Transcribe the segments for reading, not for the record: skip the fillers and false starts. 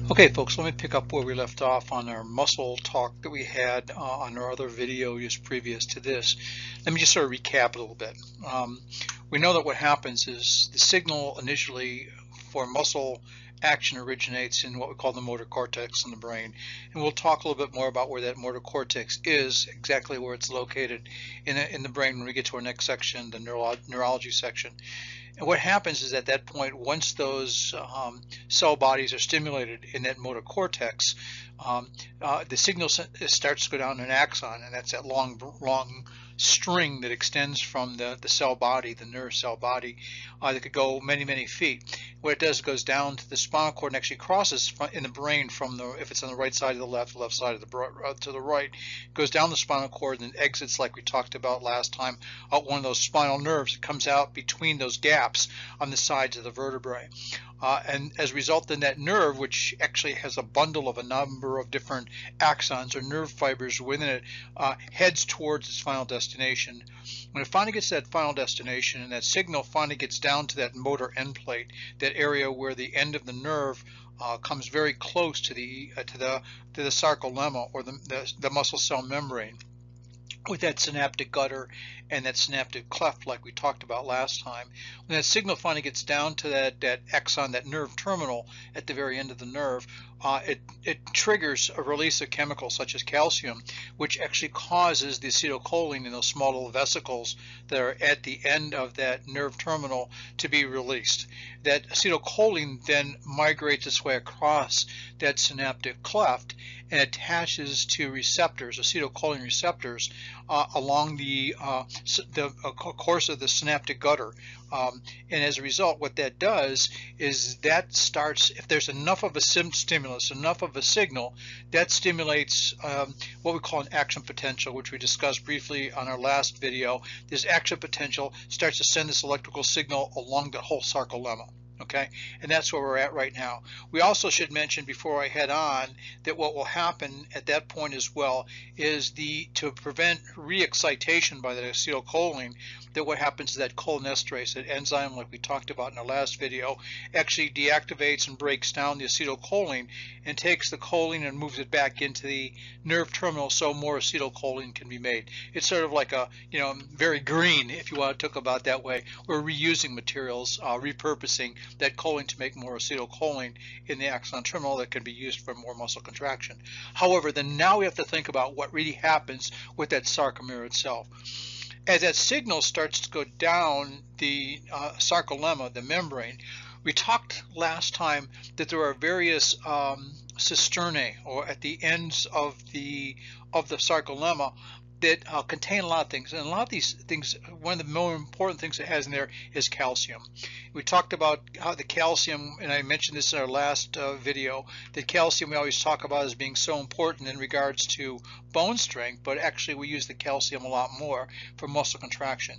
Okay, folks, let me pick up where we left off on our muscle talk that we had on our other video just previous to this. Let me just sort of recap a little bit. We know that what happens is the signal initially for muscle action originates in what we call the motor cortex in the brain. And we'll talk a little bit more about where that motor cortex is, exactly where it's located in the brain when we get to our next section, the neurology section. And what happens is at that point, once those cell bodies are stimulated in that motor cortex, the signal starts to go down an axon, and that's that long string that extends from the cell body, the nerve cell body, that could go many feet. What it does, it goes down to the spinal cord and actually crosses in the brain from the, if it's on the right side of the left side of the to the right, goes down the spinal cord and then exits, like we talked about last time, out one of those spinal nerves. It comes out between those gaps on the sides of the vertebrae. And as a result, then that nerve, which actually has a bundle of a number of different axons or nerve fibers within it, heads towards its final destination. When it finally gets to that final destination and that signal finally gets down to that motor end plate, that area where the end of the nerve comes very close to the sarcolemma, or the muscle cell membrane, with that synaptic gutter and that synaptic cleft like we talked about last time. When that signal finally gets down to that axon, that nerve terminal at the very end of the nerve, it triggers a release of chemicals such as calcium, which actually causes the acetylcholine in those small little vesicles that are at the end of that nerve terminal to be released. That acetylcholine then migrates its way across that synaptic cleft and attaches to receptors, acetylcholine receptors, along the course of the synaptic gutter. And as a result, what that does is that starts, if there's enough of a stimulus, enough of a signal, that stimulates what we call an action potential, which we discussed briefly on our last video. This action potential starts to send this electrical signal along the whole sarcolemma. Okay, and that's where we're at right now. We also should mention before I head on that what will happen at that point as well is to prevent re-excitation by the acetylcholine, that what happens is that cholinesterase, that enzyme like we talked about in our last video, actually deactivates and breaks down the acetylcholine and takes the choline and moves it back into the nerve terminal so more acetylcholine can be made. It's sort of like a, very green, if you want to talk about that way. We're reusing materials, repurposing that choline to make more acetylcholine in the axon terminal that can be used for more muscle contraction. However, then now we have to think about what really happens with that sarcomere itself. As that signal starts to go down the sarcolemma, the membrane, we talked last time that there are various cisternae, or at the ends of the sarcolemma, that contain a lot of things. And a lot of these things, one of the more important things it has in there is calcium. We talked about how the calcium, and I mentioned this in our last video, that calcium we always talk about as being so important in regards to bone strength, but actually we use the calcium a lot more for muscle contraction.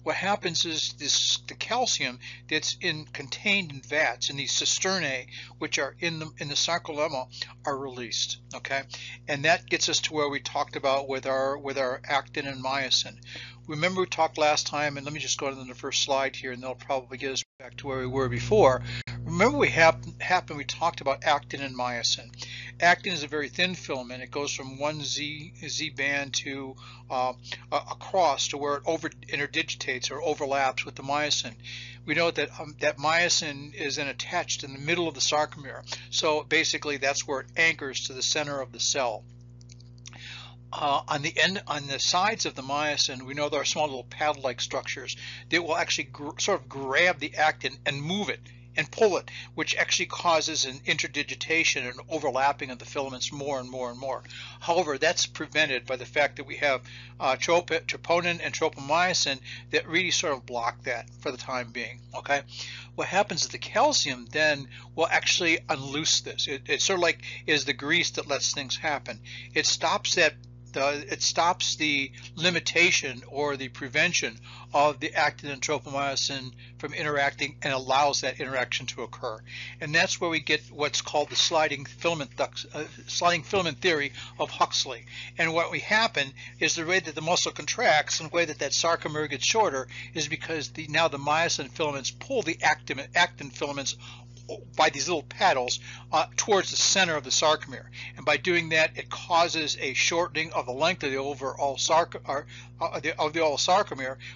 What happens is the calcium that's contained in vats, in these cisternae, which are in the sarcolemma, are released. Okay, and that gets us to where we talked about with our actin and myosin. Remember we talked last time, and let me just go to the first slide here, and they'll probably get us back to where we were before. Remember we talked about actin and myosin. Actin is a very thin filament. It goes from one Z band to across to where it interdigitates or overlaps with the myosin. We know that that myosin is then attached in the middle of the sarcomere. So basically that's where it anchors to the center of the cell. On the sides of the myosin, we know there are small little paddle-like structures that will actually sort of grab the actin and move it and pull it, which actually causes an interdigitation and overlapping of the filaments more and more and more. However, that's prevented by the fact that we have troponin and tropomyosin that really sort of block that for the time being. Okay, what happens is the calcium then will actually unloose this. It sort of like is the grease that lets things happen. It stops that. It stops the limitation or the prevention of the actin and tropomyosin from interacting and allows that interaction to occur. And that's where we get what's called the sliding filament theory of Huxley. And what we happen is the way that the muscle contracts and the way that that sarcomere gets shorter is because now the myosin filaments pull the actin filaments by these little paddles towards the center of the sarcomere, and by doing that, it causes a shortening of the length of the overall sarcomere,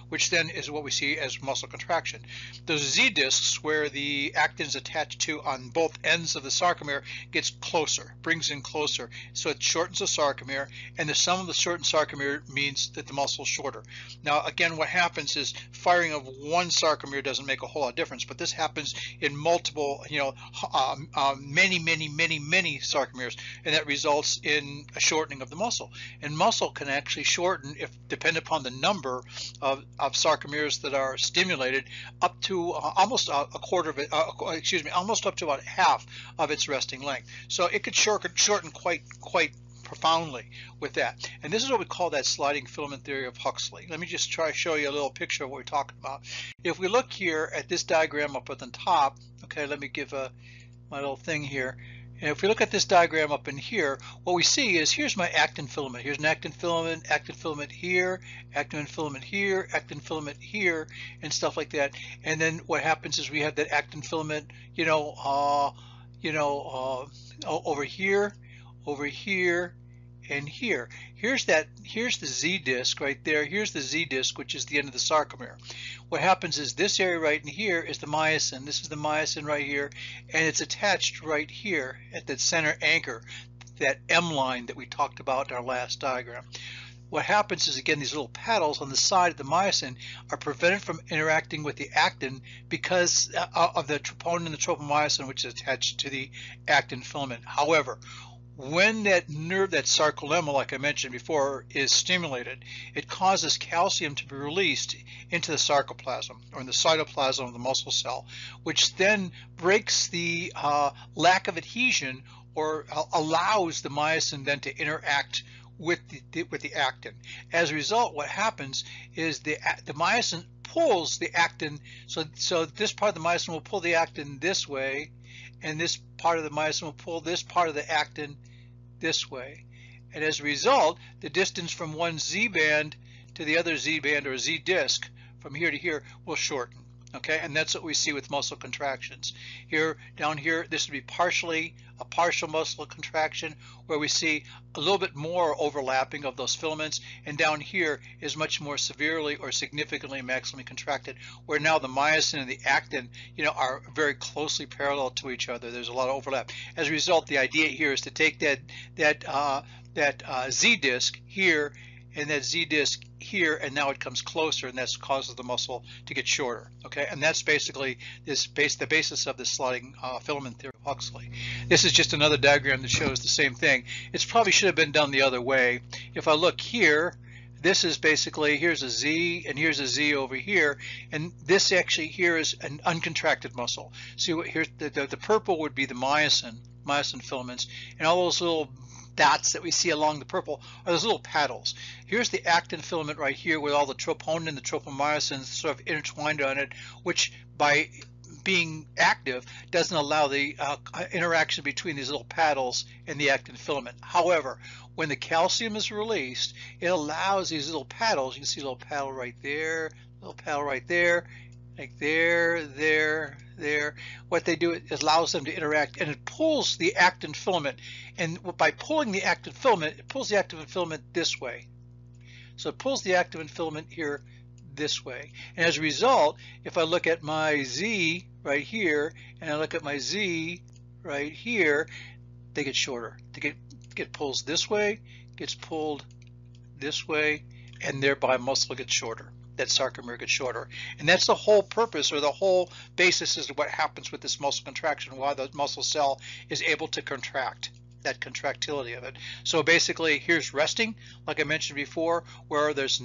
which then is what we see as muscle contraction. Those Z discs, where the actin is attached to on both ends of the sarcomere, gets closer, brings in closer, so it shortens the sarcomere, and the sum of the shortened sarcomere means that the muscle is shorter. Now, again, what happens is firing of one sarcomere doesn't make a whole lot of difference, but this happens in multiple, many sarcomeres, and that results in a shortening of the muscle. And muscle can actually shorten, if dependent upon the number of sarcomeres that are stimulated, up to almost a quarter of it, almost up to about half of its resting length. So it could shorten quite profoundly with that. And this is what we call that sliding filament theory of Huxley. Let me just try to show you a little picture of what we're talking about. If we look here at this diagram up at the top, okay, let me give my little thing here. And if we look at this diagram up in here, what we see is here's my actin filament. Here's an actin filament here, actin filament here, actin filament here, and stuff like that. And then what happens is we have that actin filament, over here, and here. Here's the Z disc right there. Here's the Z disc, which is the end of the sarcomere. What happens is this area right in here is the myosin. This is the myosin right here, and it's attached right here at that center anchor, that M line that we talked about in our last diagram. What happens is, again, these little paddles on the side of the myosin are prevented from interacting with the actin because of the troponin and the tropomyosin, which is attached to the actin filament. However, when that nerve, that sarcolemma, like I mentioned before, is stimulated, it causes calcium to be released into the sarcoplasm, or in the cytoplasm of the muscle cell, which then breaks the lack of adhesion, or allows the myosin then to interact with the actin. As a result, what happens is the myosin pulls the actin, so this part of the myosin will pull the actin this way, and this part of the myosin will pull this part of the actin this way. And as a result, the distance from one Z band to the other Z band, or Z disc, from here to here, will shorten. Okay, and that's what we see with muscle contractions. Here, down here, this would be a partial muscle contraction, where we see a little bit more overlapping of those filaments, and down here is much more severely or significantly maximally contracted, where now the myosin and the actin, are very closely parallel to each other. There's a lot of overlap. As a result, the idea here is to take that Z disc here and that Z disc here, and now it comes closer, and that causes the muscle to get shorter. Okay, and that's basically the basis of this sliding filament theory of Huxley. This is just another diagram that shows the same thing. It probably should have been done the other way. If I look here, this is basically, here's a Z and here's a Z over here, and this actually here is an uncontracted muscle. See what here, the purple would be the myosin filaments, and all those little dots that we see along the purple are those little paddles. Here's the actin filament right here with all the troponin and the tropomyosin sort of intertwined on it, which by being active doesn't allow the interaction between these little paddles and the actin filament. However, when the calcium is released, it allows these little paddles, you can see a little paddle right there, little paddle right there, like there. What they do, it allows them to interact, and it pulls the actin filament. And by pulling the actin filament, it pulls the actin filament this way. So it pulls the actin filament here this way. And as a result, if I look at my Z right here, and I look at my Z right here, they get shorter. They get pulls this way, gets pulled this way, and thereby muscle gets shorter. That sarcomere gets shorter. And that's the whole purpose, or the whole basis, is what happens with this muscle contraction, why the muscle cell is able to contract, that contractility of it. So basically, here's resting, like I mentioned before, where there's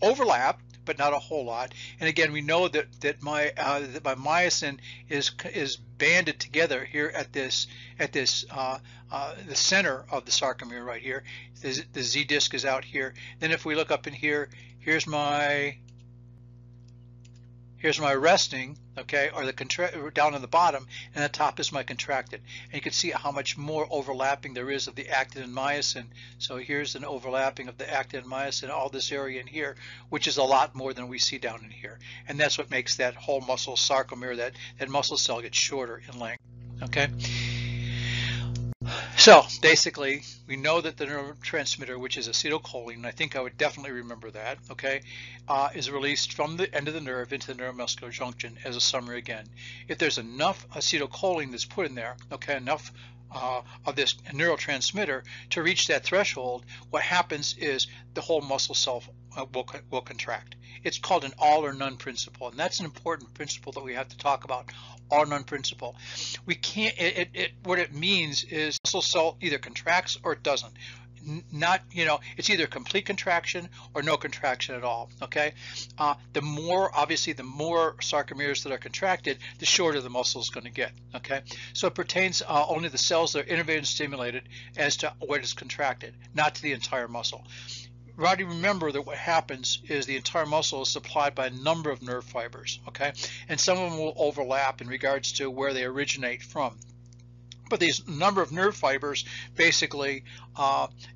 overlap, but not a whole lot. And again, we know that my myosin is banded together here at the center of the sarcomere right here. The Z disc is out here. Then if we look up in here, here's my Here's my resting, okay, or down on the bottom, and the top is my contracted. And you can see how much more overlapping there is of the actin and myosin. So here's an overlapping of the actin and myosin, all this area in here, which is a lot more than we see down in here. And that's what makes that whole muscle sarcomere, that muscle cell, get shorter in length, okay? So basically, we know that the neurotransmitter, which is acetylcholine, and I think I would definitely remember that, okay, is released from the end of the nerve into the neuromuscular junction. As a summary again, if there's enough acetylcholine that's put in there, okay, enough of this neurotransmitter to reach that threshold, what happens is the whole muscle cell will contract. It's called an all or none principle, and that's an important principle that we have to talk about. All or none principle. We can't. What it means is muscle cell either contracts or it doesn't. Not, it's either complete contraction or no contraction at all. Okay. The more sarcomeres that are contracted, the shorter the muscle is going to get. Okay. So it pertains only to the cells that are innervated and stimulated as to what is contracted, not to the entire muscle. Remember that what happens is the entire muscle is supplied by a number of nerve fibers, okay? And some of them will overlap in regards to where they originate from. But these number of nerve fibers, basically,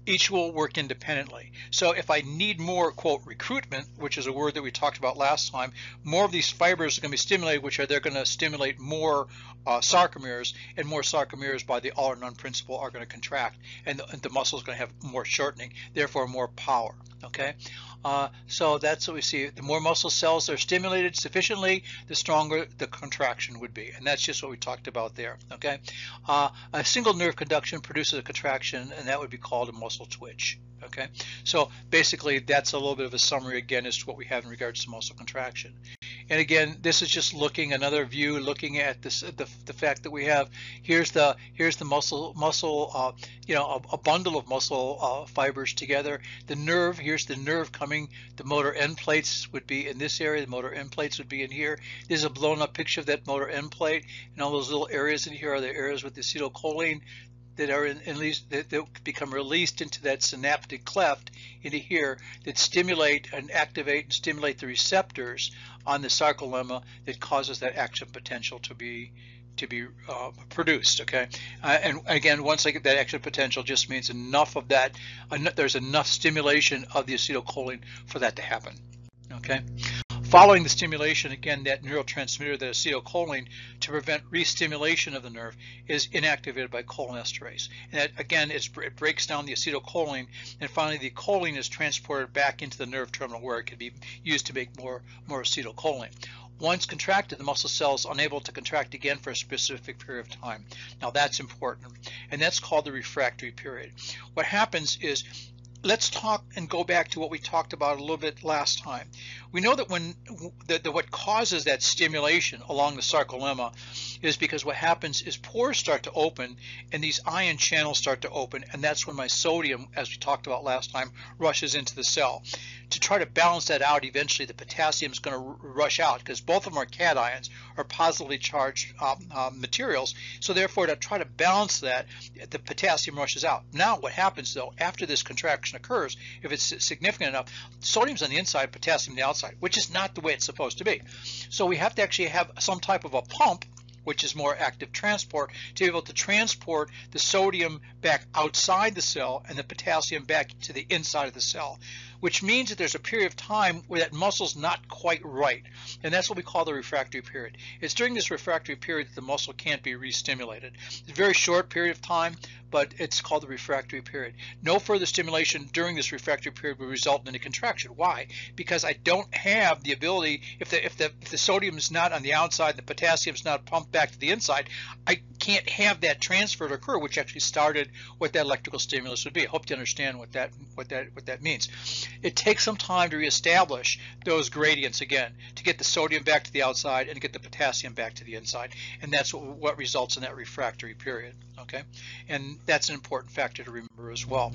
each will work independently. So if I need more, quote, recruitment, which is a word that we talked about last time, more of these fibers are going to be stimulated, they're going to stimulate more sarcomeres, and more sarcomeres by the all or none principle are going to contract, and the muscle is going to have more shortening, therefore more power, okay? So that's what we see. The more muscle cells are stimulated sufficiently, the stronger the contraction would be, and that's just what we talked about there, okay? A single nerve conduction produces a contraction, and that would be called a muscle twitch. Okay, so basically that's a little bit of a summary again as to what we have in regards to muscle contraction. And again, this is just another view, looking at this, the fact that we have here's the muscle, a bundle of muscle fibers together. The nerve, here's the nerve coming. The motor end plates would be in this area. The motor end plates would be in here. There's a blown up picture of that motor end plate, and all those little areas in here are the areas with the acetylcholine that are that become released into that synaptic cleft into here, that stimulate and activate and stimulate the receptors on the sarcolemma that causes that action potential to be produced. Okay, and again, once I get that action potential, just means enough of that, there's enough stimulation of the acetylcholine for that to happen. Okay. Following the stimulation, again, that neurotransmitter, the acetylcholine, to prevent re-stimulation of the nerve, is inactivated by cholinesterase. And that, again, it breaks down the acetylcholine, and finally the choline is transported back into the nerve terminal where it can be used to make more acetylcholine. Once contracted, the muscle cell is unable to contract again for a specific period of time. Now that's important, and that's called the refractory period. What happens is, let's talk and go back to what we talked about a little bit last time. We know that what causes that stimulation along the sarcolemma is because what happens is pores start to open and these ion channels start to open, and that's when my sodium, as we talked about last time, rushes into the cell. To try to balance that out, eventually the potassium is going to rush out, because both of them are cations, or positively charged materials. So therefore, to try to balance that, the potassium rushes out. Now what happens though, after this contraction occurs, if it's significant enough, sodium's on the inside, potassium on the outside, which is not the way it's supposed to be. So we have to actually have some type of a pump, which is more active transport, to be able to transport the sodium back outside the cell and the potassium back to the inside of the cell, which means that there's a period of time where that muscle's not quite right, and that's what we call the refractory period. It's during this refractory period that the muscle can't be re-stimulated. It's a very short period of time, but it's called the refractory period. No further stimulation during this refractory period will result in a contraction. Why? Because I don't have the ability, if the sodium is not on the outside, the potassium is not pumped back to the inside, I can't have that transfer to occur, which actually started what that electrical stimulus would be. I hope you understand what that means. It takes some time to reestablish those gradients again, to get the sodium back to the outside and to get the potassium back to the inside, and that's what results in that refractory period. Okay, and that's an important factor to remember as well.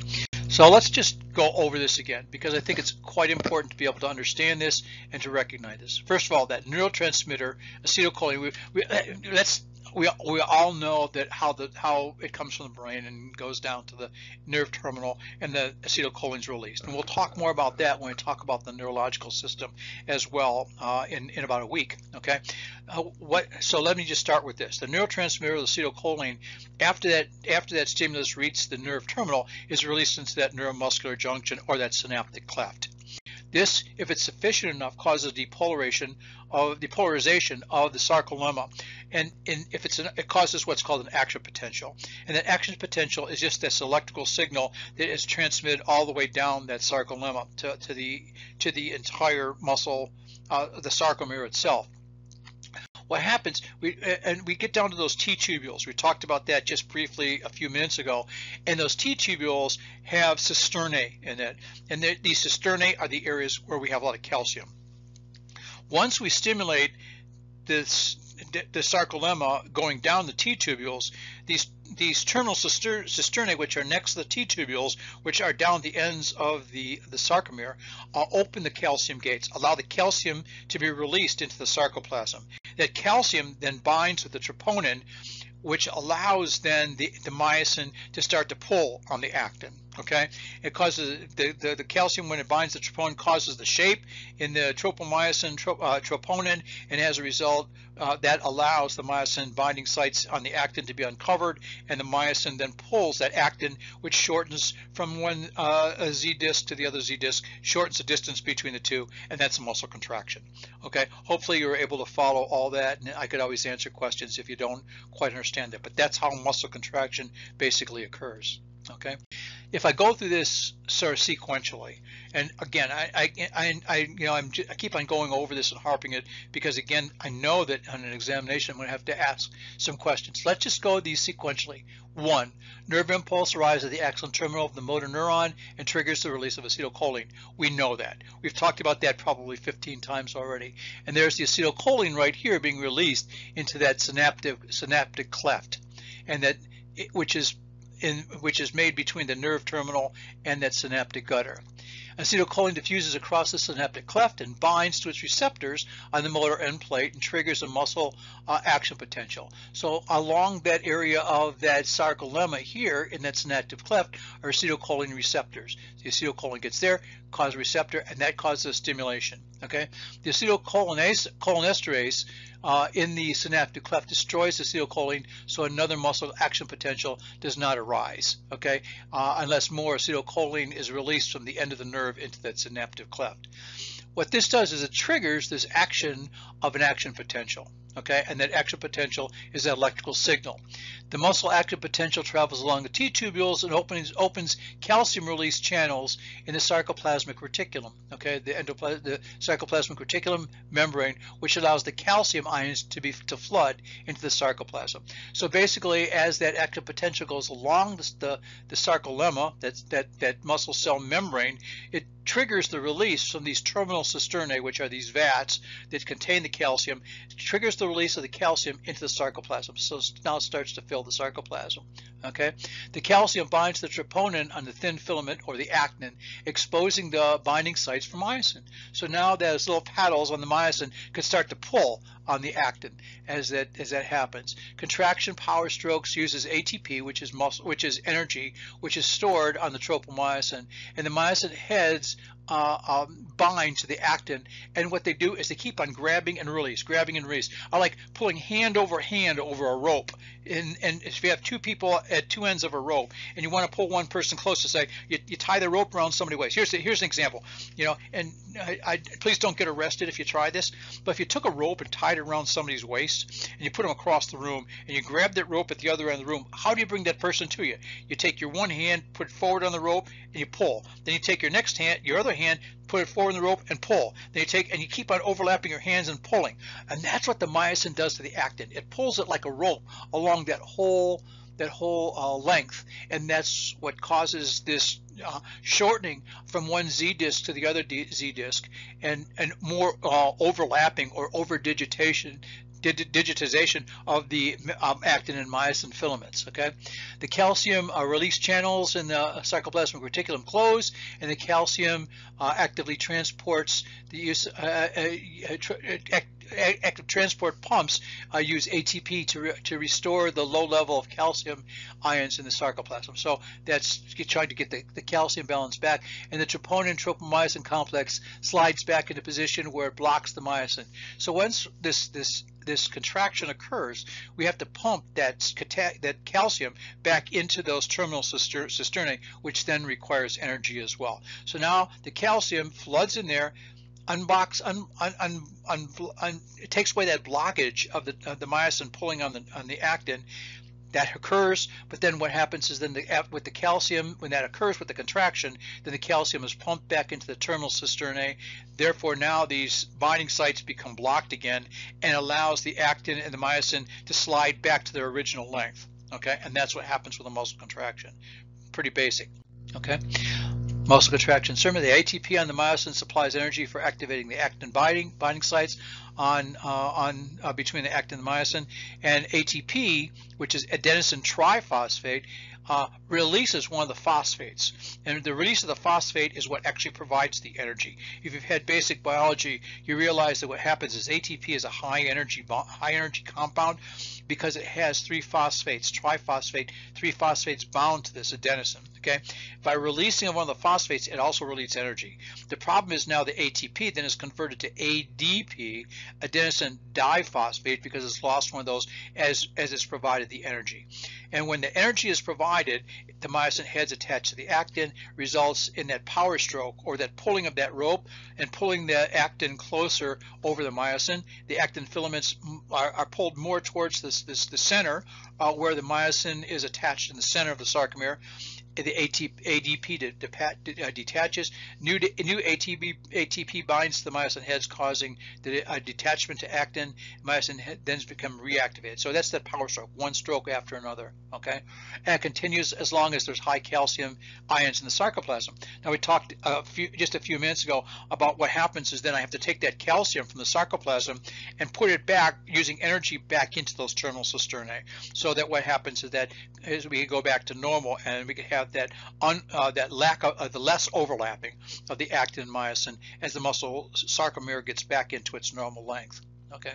So let's just go over this again, because I think it's quite important to be able to understand this and to recognize this. First of all, that neurotransmitter, acetylcholine, let's we all know that how it comes from the brain and goes down to the nerve terminal, and the acetylcholine is released. And we'll talk more about that when we talk about the neurological system as well in about a week. Okay, so let me just start with this. The neurotransmitter, the acetylcholine, after that stimulus reaches the nerve terminal, is released into that neuromuscular junction or that synaptic cleft. This, if it's sufficient enough, causes depolarization of the sarcolemma, and if it causes what's called an action potential. And that action potential is just this electrical signal that is transmitted all the way down that sarcolemma to the entire muscle, the sarcomere itself. What happens, we get down to those T tubules. We talked about that just briefly a few minutes ago. And those T tubules have cisternae in it. And these cisternae are the areas where we have a lot of calcium. Once we stimulate the sarcolemma going down the T tubules, these terminal cisternae, which are next to the T tubules, which are down the ends of the sarcomere, open the calcium gates, allow the calcium to be released into the sarcoplasm. That calcium then binds with the troponin, which allows then the myosin to start to pull on the actin. Okay, it causes the calcium, when it binds the troponin, causes the shape in the tropomyosin troponin, and as a result, that allows the myosin binding sites on the actin to be uncovered, and the myosin then pulls that actin, which shortens from one Z disc to the other Z disc, shortens the distance between the two, and that's a muscle contraction. Okay, hopefully you're able to follow all that, and I could always answer questions if you don't quite understand that, but that's how muscle contraction basically occurs. Okay, if I go through this sort of sequentially, and again, I keep on going over this and harping it because, again, I know that on an examination I'm going to have to ask some questions. Let's just go these sequentially. 1, nerve impulse arrives at the axon terminal of the motor neuron and triggers the release of acetylcholine. We know that. We've talked about that probably 15 times already. And there's the acetylcholine right here being released into that synaptic cleft, and that which is made between the nerve terminal and that synaptic gutter. Acetylcholine diffuses across the synaptic cleft and binds to its receptors on the motor end plate and triggers a muscle action potential. So along that area of that sarcolemma here in that synaptic cleft are acetylcholine receptors. The acetylcholine gets there, causes a receptor, and that causes a stimulation. Okay, the acetylcholinesterase in the synaptic cleft destroys acetylcholine, so another muscle action potential does not arise. Okay, unless more acetylcholine is released from the end of the nerve into that synaptic cleft. What this does is it triggers this action of an action potential. Okay, and that action potential is that electrical signal. The muscle action potential travels along the T tubules and opens calcium release channels in the sarcoplasmic reticulum. Okay, the sarcoplasmic reticulum membrane, which allows the calcium ions to flood into the sarcoplasm. So basically, as that action potential goes along the sarcolemma, that muscle cell membrane, it triggers the release from these terminal cisternae, which are these vats that contain the calcium. It triggers the release of the calcium into the sarcoplasm, so now it starts to fill the sarcoplasm. Okay, the calcium binds the troponin on the thin filament or the actin, exposing the binding sites for myosin. So now those little paddles on the myosin can start to pull on the actin as that happens. Contraction power strokes uses ATP, which is energy, which is stored on the tropomyosin, and the myosin heads bind to the actin, and what they do is they keep on grabbing and release, grabbing and release. I like pulling hand over a rope. And if you have two people at two ends of a rope and you want to pull one person close to, say, you tie the rope around somebody's waist. Here's an example, and please don't get arrested if you try this, but if you took a rope and tied it around somebody's waist and you put them across the room and you grab that rope at the other end of the room, how do you bring that person to you? You take your one hand, put it forward on the rope, and you pull. Then you take your next hand, your other hand, put it forward in the rope and pull. Then you take and you keep on overlapping your hands and pulling. And that's what the myosin does to the actin. It pulls it like a rope along that whole length, and that's what causes this shortening from one Z disc to the other Z disc, and more overlapping or overdigitation digitization of the actin and myosin filaments. Okay, the calcium release channels in the sarcoplasmic reticulum close, and the calcium actively transports the use active transport pumps use ATP to restore the low level of calcium ions in the sarcoplasm. So that's trying to get the calcium balance back, and the troponin tropomyosin complex slides back into position where it blocks the myosin. So once this contraction occurs, we have to pump that calcium back into those terminal cisternae, which then requires energy as well. So now the calcium floods in there, it takes away that blockage of the myosin pulling on the actin. That occurs, but then what happens is then with the calcium, when that occurs with the contraction, then the calcium is pumped back into the terminal cisternae. Therefore, now these binding sites become blocked again, and allows the actin and the myosin to slide back to their original length. Okay, and that's what happens with a muscle contraction. Pretty basic. Okay. Muscle contraction. Certainly, the ATP on the myosin supplies energy for activating the actin binding sites between the actin and the myosin, and ATP, which is adenosine triphosphate, releases one of the phosphates, and the release of the phosphate is what actually provides the energy. If you've had basic biology, you realize that what happens is ATP is a high energy compound because it has three phosphates bound to this adenosine. Okay, by releasing of one of the phosphates, it also releases energy. The problem is now the ATP then is converted to ADP, adenosine diphosphate, because it's lost one of those as it's provided the energy. And when the energy is provided, the myosin heads attached to the actin results in that power stroke, or that pulling of that rope and pulling the actin closer over the myosin. The actin filaments are pulled more towards the center, where the myosin is attached in the center of the sarcomere. The ADP detaches. New ATP binds to the myosin heads, causing the detachment to actin. Myosin then become reactivated. So that's that power stroke, one stroke after another. Okay, and it continues as long as there's high calcium ions in the sarcoplasm. Now we talked just a few minutes ago about what happens is then I have to take that calcium from the sarcoplasm and put it back using energy back into those terminal cisternae. So that what happens is that we go back to normal, and we can have that lack of the less overlapping of the actin and myosin as the muscle sarcomere gets back into its normal length. Okay,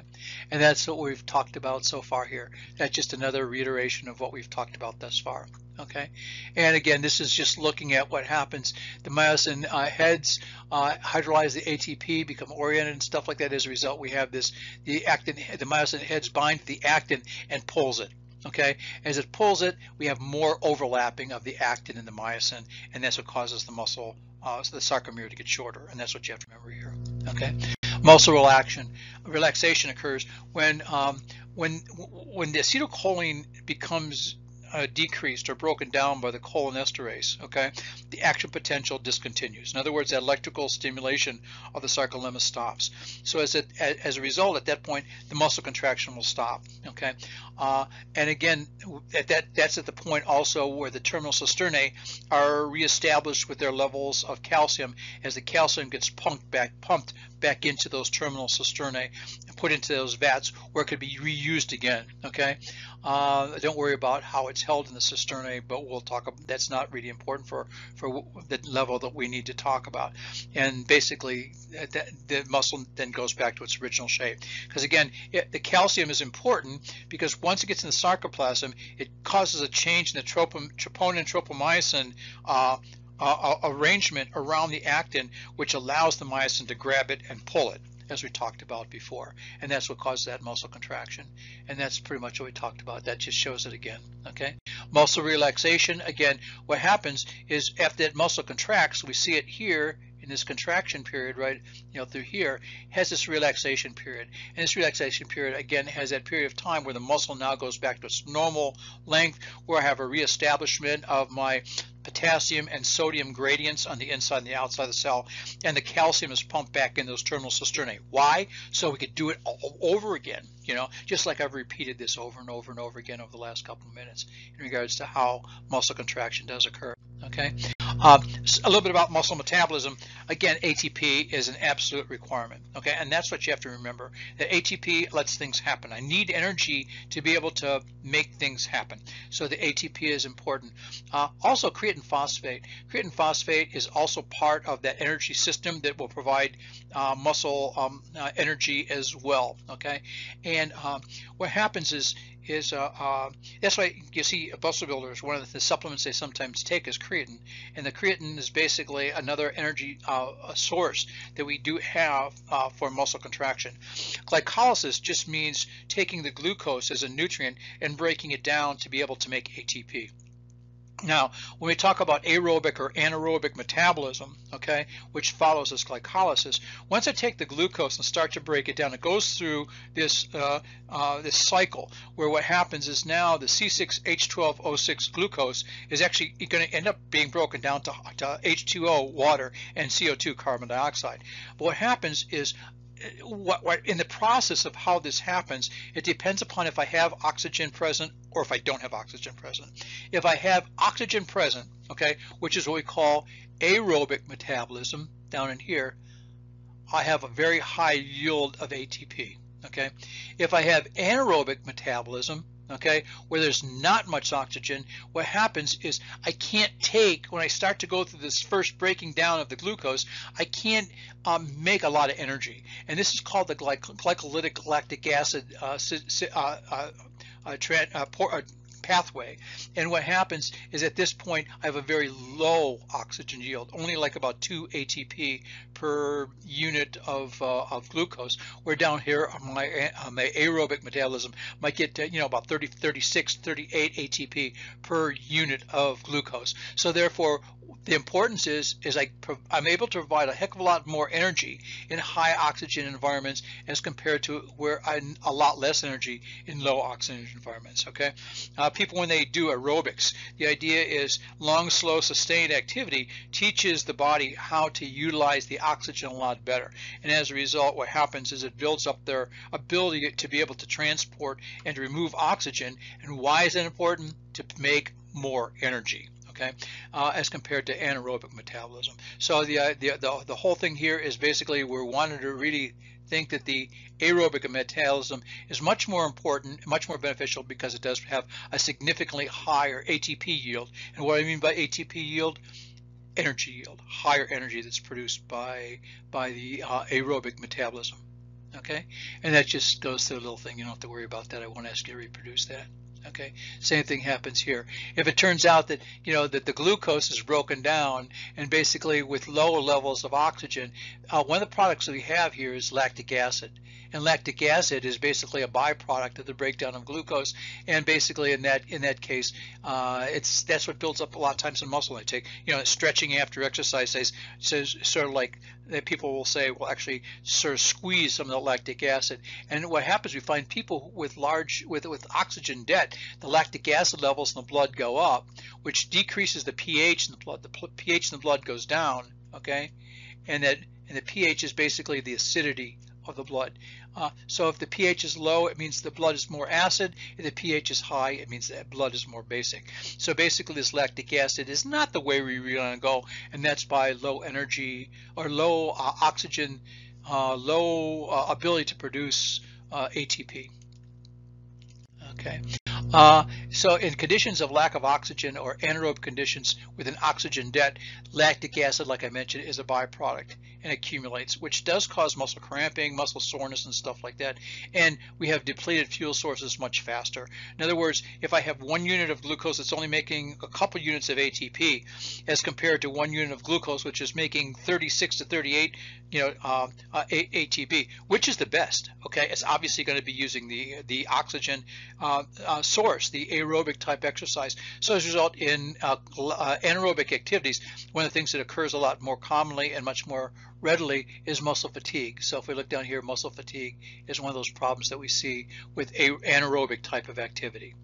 and that's what we've talked about so far here. That's just another reiteration of what we've talked about thus far. Okay, and again, this is just looking at what happens. The myosin heads hydrolyze the ATP, become oriented and stuff like that. As a result, we have the myosin heads bind to the actin and pulls it. Okay, as it pulls it, we have more overlapping of the actin and the myosin, and that's what causes the muscle, the sarcomere, to get shorter, and that's what you have to remember here. Okay, muscle relaxation occurs when the acetylcholine becomes decreased or broken down by the cholinesterase. Okay, the action potential discontinues. In other words, that electrical stimulation of the sarcolemma stops. So as a result, at that point, the muscle contraction will stop. Okay, and again, that's at the point also where the terminal cisternae are reestablished with their levels of calcium, as the calcium gets pumped back into those terminal cisternae and put into those vats where it could be reused again. Okay, don't worry about how it's held in the cisternae, but we'll talk about that's not really important for the level that we need to talk about. And basically, the muscle then goes back to its original shape. Because again, the calcium is important because once it gets in the sarcoplasm, it causes a change in the troponin tropomyosin arrangement around the actin, which allows the myosin to grab it and pull it, as we talked about before, and that's what causes that muscle contraction. And that's pretty much what we talked about. That just shows it again. Okay, muscle relaxation. Again, what happens is after that muscle contracts, we see it here in this contraction period, right, through here, has this relaxation period. And this relaxation period, again, has that period of time where the muscle now goes back to its normal length, where I have a reestablishment of my potassium and sodium gradients on the inside and the outside of the cell, and the calcium is pumped back in those terminal cisternae. Why? So we could do it all over again, just like I've repeated this over and over and over again over the last couple of minutes in regards to how muscle contraction does occur. Okay. A little bit about muscle metabolism. Again, ATP is an absolute requirement, okay? And that's what you have to remember, that ATP lets things happen. I need energy to be able to make things happen. So the ATP is important. Also, creatine phosphate. Creatine phosphate is also part of that energy system that will provide muscle energy as well, okay? And what happens is that's why you see muscle builders, one of the supplements they sometimes take is creatine, and the creatine is basically another energy source that we do have for muscle contraction. Glycolysis just means taking the glucose as a nutrient and breaking it down to be able to make ATP. Now, when we talk about aerobic or anaerobic metabolism, okay, which follows this glycolysis, once I take the glucose and start to break it down, it goes through this this cycle where what happens is now the C6H12O6 glucose is actually going to end up being broken down to H2O, water, and CO2, carbon dioxide. But what happens is, what in the process of how this happens, it depends upon if I have oxygen present or if I don't have oxygen present. If I have oxygen present, okay, which is what we call aerobic metabolism down in here, I have a very high yield of ATP, okay? If I have anaerobic metabolism, okay, where there's not much oxygen, what happens is I can't take, when I start to go through this first breaking down of the glucose, I can't make a lot of energy. And this is called the glycolytic lactic acid pathway. And what happens is at this point I have a very low oxygen yield, only like about 2 ATP per unit of glucose, where down here on my aerobic metabolism might get to, about 30, 36, 38 ATP per unit of glucose. So therefore the importance is I'm able to provide a heck of a lot more energy in high oxygen environments as compared to where I'm a lot less energy in low oxygen environments, okay? People, when they do aerobics, the idea is long, slow, sustained activity teaches the body how to utilize the oxygen a lot better. And as a result, what happens is it builds up their ability to be able to transport and to remove oxygen. And why is that important? To make more energy, okay, as compared to anaerobic metabolism. So the whole thing here is basically we're wanting to really think that the aerobic metabolism is much more important, much more beneficial, because it does have a significantly higher ATP yield. And what I mean by ATP yield, energy yield, higher energy that's produced by the aerobic metabolism, okay? And that just goes to the little thing, you don't have to worry about that. I won't ask you to reproduce that. Okay, same thing happens here. If it turns out that that the glucose is broken down, and basically with lower levels of oxygen, one of the products that we have here is lactic acid. And lactic acid is basically a byproduct of the breakdown of glucose, and basically in that case, that's what builds up a lot of times in muscle. I take stretching after exercise, says sort of like that people will say, well, actually sort of squeeze some of the lactic acid. And what happens, we find people with with oxygen debt, the lactic acid levels in the blood go up, which decreases the pH in the blood. The pH in the blood goes down, okay, and the pH is basically the acidity of the blood. So if the pH is low, it means the blood is more acid. If the pH is high, it means that blood is more basic. So basically this lactic acid is not the way we really want to go, and that's by low energy or low oxygen, low ability to produce ATP. Okay. So in conditions of lack of oxygen or anaerobic conditions with an oxygen debt, lactic acid, like I mentioned, is a byproduct and accumulates, which does cause muscle cramping, muscle soreness, and stuff like that. And we have depleted fuel sources much faster. In other words, if I have 1 unit of glucose, it's only making a couple units of ATP, as compared to 1 unit of glucose, which is making 36 to 38 ATP. Which is the best? Okay, it's obviously going to be using the oxygen source, the aerobic type exercise. So as a result, in anaerobic activities, one of the things that occurs a lot more commonly and much more readily is muscle fatigue. So if we look down here, muscle fatigue is one of those problems that we see with anaerobic type of activity.